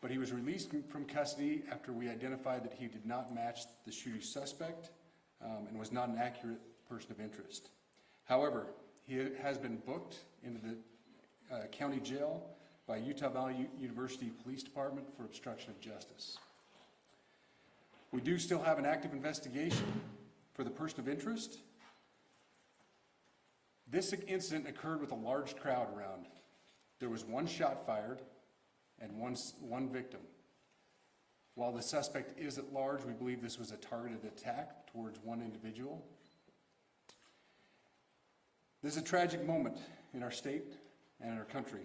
but he was released from custody after we identified that he did not match the shooting suspect and was not an accurate person of interest. However, he has been booked into the county jail by Utah Valley University Police Department for obstruction of justice. We do still have an active investigation for the person of interest. This incident occurred with a large crowd around. There was one shot fired and one victim. While the suspect is at large, we believe this was a targeted attack towards one individual. This is a tragic moment in our state and in our country.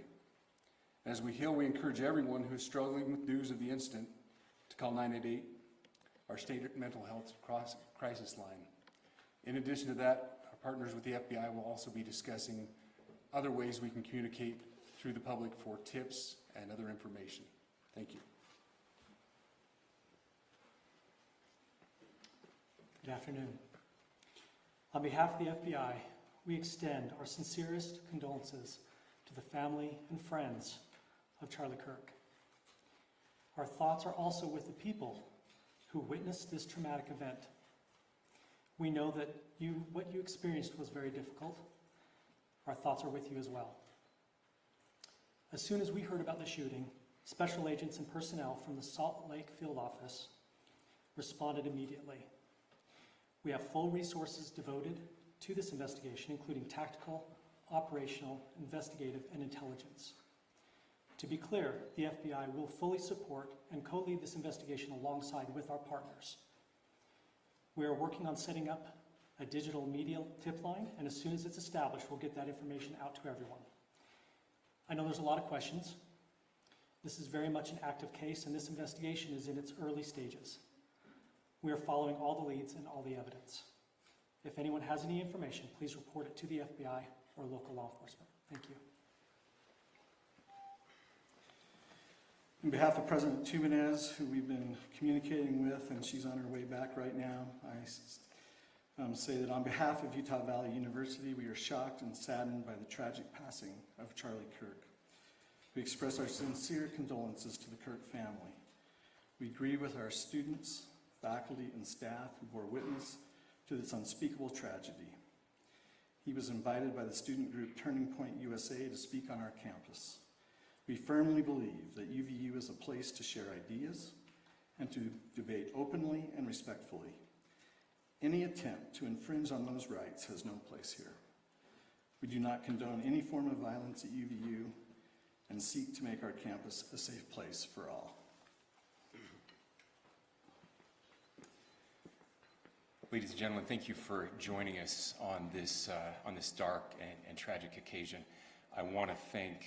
As we heal, we encourage everyone who is struggling with news of the incident to call 988, our state mental health crisis line. In addition to that, our partners with the FBI will also be discussing other ways we can communicate through the public for tips and other information. Thank you. Good afternoon. On behalf of the FBI, we extend our sincerest condolences to the family and friends of Charlie Kirk. Our thoughts are also with the people who witnessed this traumatic event. We know that what you experienced was very difficult. Our thoughts are with you as well. As soon as we heard about the shooting, special agents and personnel from the Salt Lake field office responded immediately. We have full resources devoted to this investigation, including tactical, operational, investigative, and intelligence. To be clear, the FBI will fully support and co-lead this investigation alongside with our partners. We are working on setting up a digital media tip line, and as soon as it's established, we'll get that information out to everyone. I know there's a lot of questions. This is very much an active case, and this investigation is in its early stages. We are following all the leads and all the evidence. If anyone has any information, please report it to the FBI or local law enforcement. Thank you. On behalf of President Tubanez, who we've been communicating with, and she's on her way back right now, I say that on behalf of Utah Valley University, we are shocked and saddened by the tragic passing of Charlie Kirk. We express our sincere condolences to the Kirk family. We grieve with our students, faculty, and staff who bore witness to this unspeakable tragedy. He was invited by the student group Turning Point USA to speak on our campus. We firmly believe that UVU is a place to share ideas and to debate openly and respectfully. Any attempt to infringe on those rights has no place here. We do not condone any form of violence at UVU and seek to make our campus a safe place for all. Ladies and gentlemen, thank you for joining us on this dark and tragic occasion. I want to thank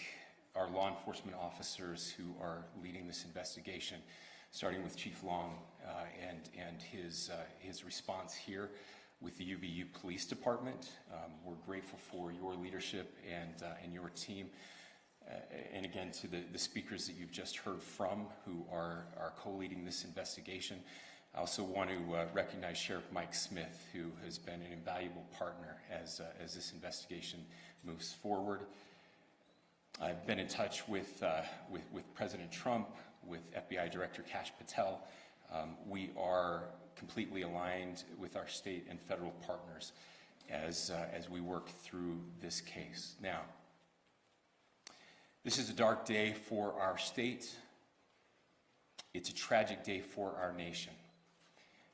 our law enforcement officers who are leading this investigation, starting with Chief Long and his response here with the UVU Police Department. We're grateful for your leadership and your team. And again, to the speakers that you've just heard from who are co-leading this investigation. I also want to recognize Sheriff Mike Smith, who has been an invaluable partner as this investigation moves forward. I've been in touch with President Trump, with FBI Director Kash Patel. We are completely aligned with our state and federal partners as we work through this case. Now, this is a dark day for our state. It's a tragic day for our nation.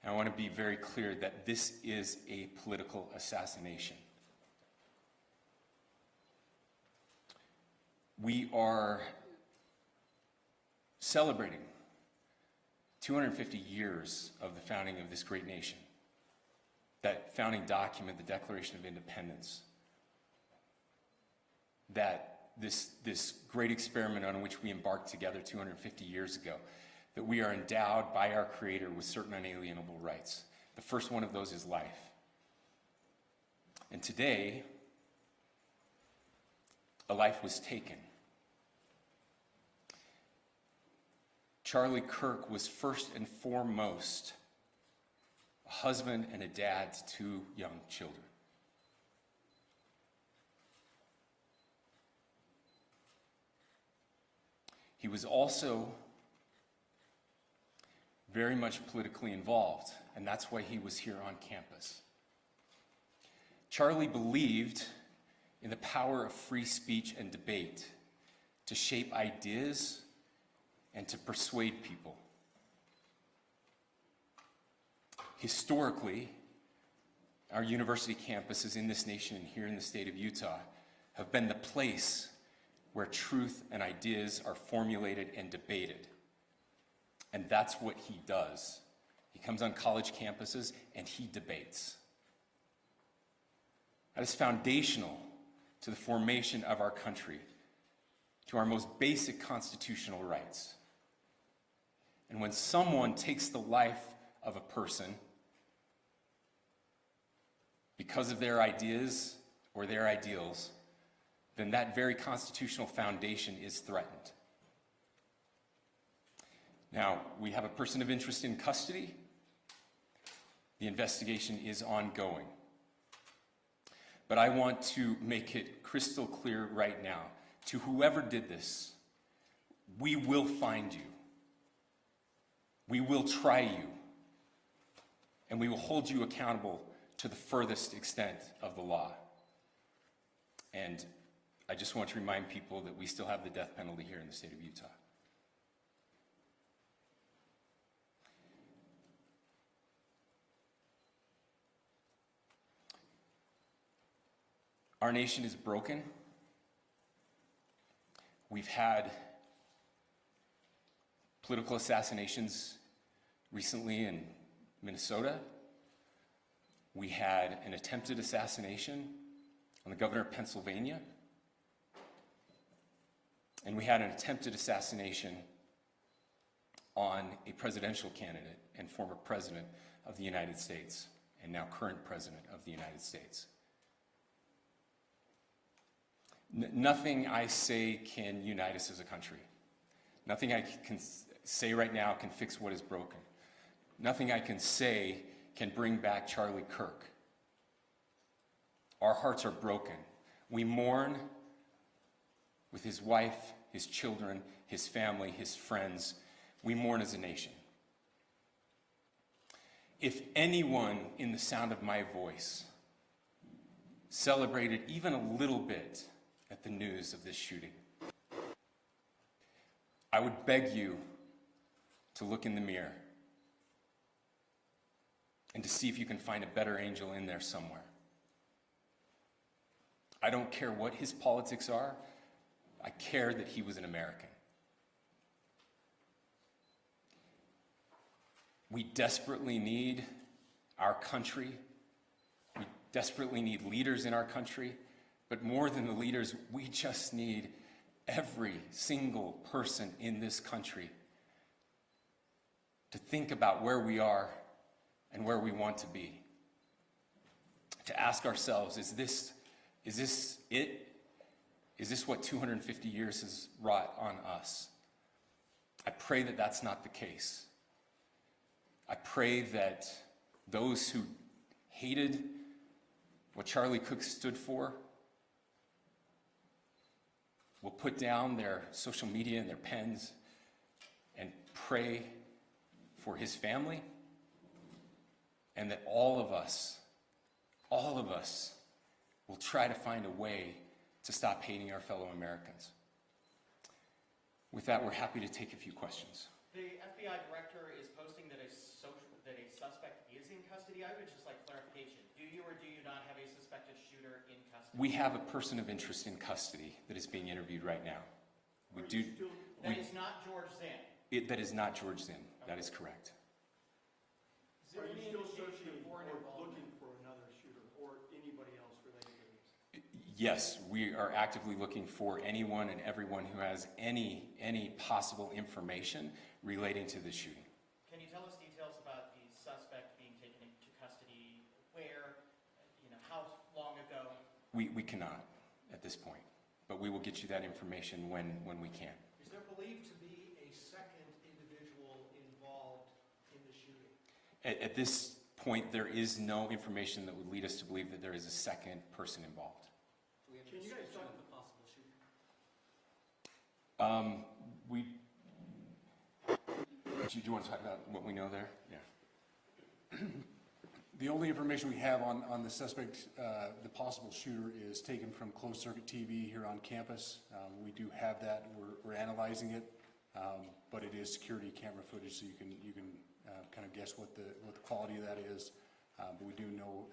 And I want to be very clear that this is a political assassination. We are celebrating 250 years of the founding of this great nation. That founding document, the Declaration of Independence, that this great experiment on which we embarked together 250 years ago, that we are endowed by our Creator with certain unalienable rights. The first one of those is life. And today, a life was taken. Charlie Kirk was first and foremost a husband and a dad to two young children. He was also very much politically involved, and that's why he was here on campus. Charlie believed in the power of free speech and debate to shape ideas and to persuade people. Historically, our university campuses in this nation and here in the state of Utah have been the place where truth and ideas are formulated and debated. And that's what he does. He comes on college campuses and he debates. That is foundational to the formation of our country, to our most basic constitutional rights. And when someone takes the life of a person because of their ideas or their ideals, then that very constitutional foundation is threatened. Now, we have a person of interest in custody. The investigation is ongoing. But I want to make it crystal clear right now, to whoever did this, we will find you. We will try you. And we will hold you accountable to the furthest extent of the law. And I just want to remind people that we still have the death penalty here in the state of Utah. Our nation is broken. We've had political assassinations recently in Minnesota. We had an attempted assassination on the governor of Pennsylvania. And we had an attempted assassination on a presidential candidate and former president of the United States, and now current president of the United States. Nothing I say can unite us as a country. Nothing I can say right now can fix what is broken. Nothing I can say can bring back Charlie Kirk. Our hearts are broken. We mourn with his wife, his children, his family, his friends. We mourn as a nation. If anyone in the sound of my voice celebrated even a little bit at the news of this shooting, I would beg you to look in the mirror and to see if you can find a better angel in there somewhere. I don't care what his politics are. I care that he was an American. We desperately need our country. We desperately need leaders in our country. But more than the leaders, we just need every single person in this country to think about where we are and where we want to be. To ask ourselves, is this it? Is this what 250 years has wrought on us? I pray that that's not the case. I pray that those who hated what Charlie Kirk stood for will put down their social media and their pens and pray for his family, and that all of us will try to find a way to stop hating our fellow Americans. With that, we're happy to take a few questions. The FBI director is posting that a suspect is in custody. I would just like clarification. Do you or do you not have a suspected shooter in custody? We have a person of interest in custody that is being interviewed right now. That is not George Zinn. That is not George Zinn. That is correct. Are you still searching or looking for another shooter or anybody else related to this? Yes, we are actively looking for anyone and everyone who has any possible information relating to this shooting. Can you tell us details about the suspect being taken into custody? Where? How long ago? We cannot at this point, but we will get you that information when we can. Is there believed to be a second individual involved in the shooting? At this point, there is no information that would lead us to believe that there is a second person involved. Can you guys talk about the possible shooter? Do you want to talk about what we know there? Yeah. The only information we have on the suspect, the possible shooter, is taken from closed circuit TV here on campus. We do have that. We're analyzing it, but it is security camera footage, so you can kind of guess what the quality of that is. But we do know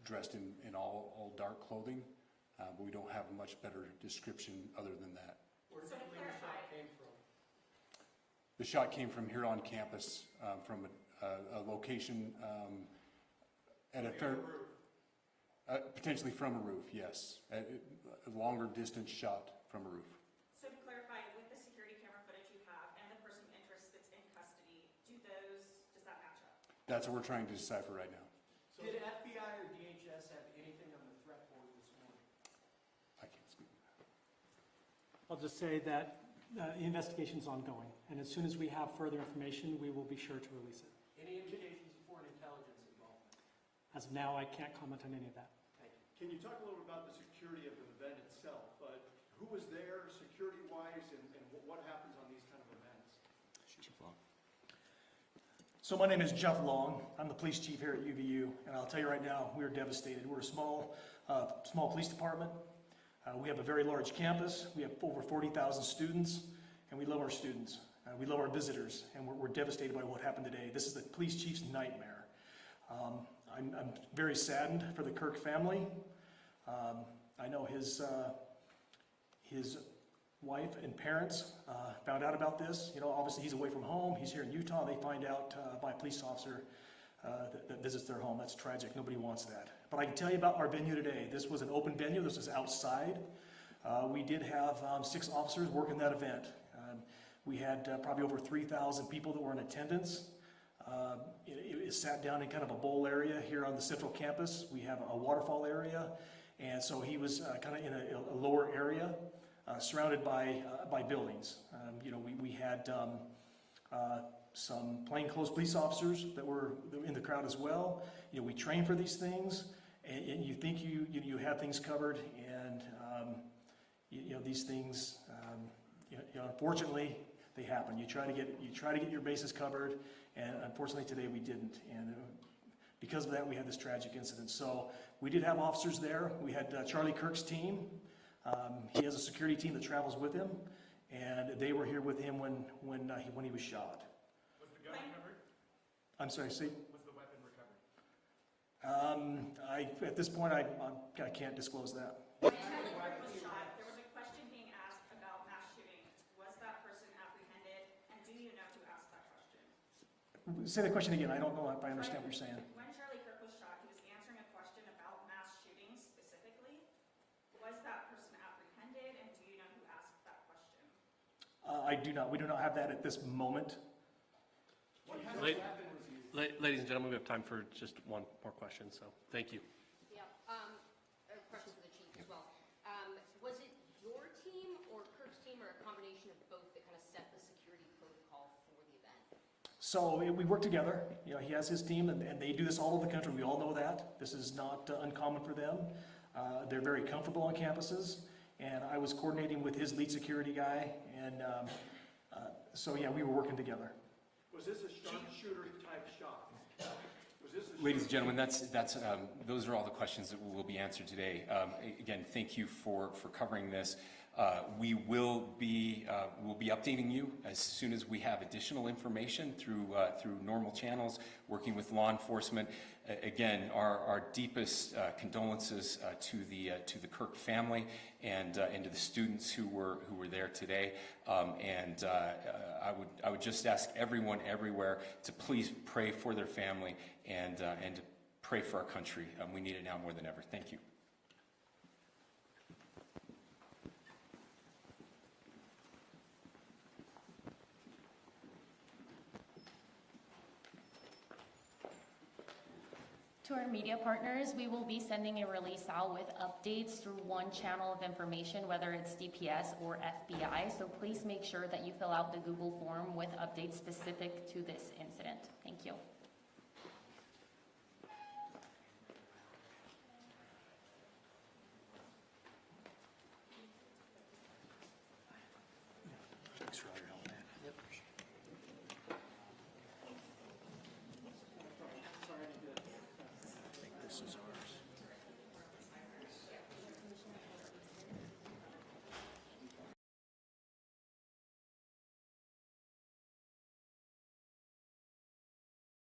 dressed in all dark clothing, but we don't have a much better description other than that. Where do you believe the shot came from? The shot came from here on campus, from a location at a fair, potentially from a roof, yes. A longer distance shot from a roof. So to clarify, with the security camera footage you have and the person of interest that's in custody, does that match up? That's what we're trying to decipher right now. Did FBI or DHS have anything on the threat board this morning? I can't speak. I'll just say that the investigation's ongoing, and as soon as we have further information, we will be sure to release it. Any indications of foreign intelligence involvement? As of now, I can't comment on any of that. Thank you. Can you talk a little bit about the security of the event itself? Who was there security-wise, and what happens on these kind of events? So my name is Jeff Long. I'm the police chief here at UVU, and I'll tell you right now, we are devastated. We're a small police department. We have a very large campus. We have over 40,000 students, and we love our students. We love our visitors, and we're devastated by what happened today. This is the police chief's nightmare. I'm very saddened for the Kirk family. I know his wife and parents found out about this. You know, obviously he's away from home. He's here in Utah. They find out by a police officer that visits their home. That's tragic. Nobody wants that. But I can tell you about our venue today. This was an open venue. This was outside. We did have 6 officers working that event. We had probably over 3,000 people that were in attendance. It sat down in kind of a bowl area here on the central campus. We have a waterfall area, and so he was kind of in a lower area, surrounded by buildings. You know, we had some plainclothes police officers that were in the crowd as well. You know, we train for these things, and you think you have things covered, and you know, these things, you know, unfortunately, they happen. You try to get your bases covered, and unfortunately today we didn't. And because of that, we had this tragic incident. So we did have officers there. We had Charlie Kirk's team. He has a security team that travels with him, and they were here with him when he was shot. Was the gun recovered? I'm sorry, see? Was the weapon recovered? At this point, I can't disclose that. When Charlie Kirk was shot, there was a question being asked about mass shootings. Was that person apprehended, and do you know who asked that question? Say the question again. I don't know if I understand what you're saying. When Charlie Kirk was shot, he was answering a question about mass shootings specifically. Was that person apprehended, and do you know who asked that question? I do not. We do not have that at this moment. What kind of weapon was used? Ladies and gentlemen, we have time for just one more question, so thank you. Yeah, a question for the chief as well. Was it your team or Kirk's team or a combination of both that kind of set the security protocol for the event? So we work together. You know, he has his team, and they do this all over the country. We all know that. This is not uncommon for them. They're very comfortable on campuses, and I was coordinating with his lead security guy, and so yeah, we were working together. Was this a sharpshooter type shot? Was this a Ladies and gentlemen, those are all the questions that will be answered today. Again, thank you for covering this. We will be updating you as soon as we have additional information through normal channels, working with law enforcement. Again, our deepest condolences to the Kirk family and to the students who were there today. I would just ask everyone everywhere to please pray for their family and to pray for our country. We need it now more than ever. Thank you. To our media partners, we will be sending a release out with updates through one channel of information, whether it's DPS or FBI. So please make sure that you fill out the Google form with updates specific to this incident. Thank you.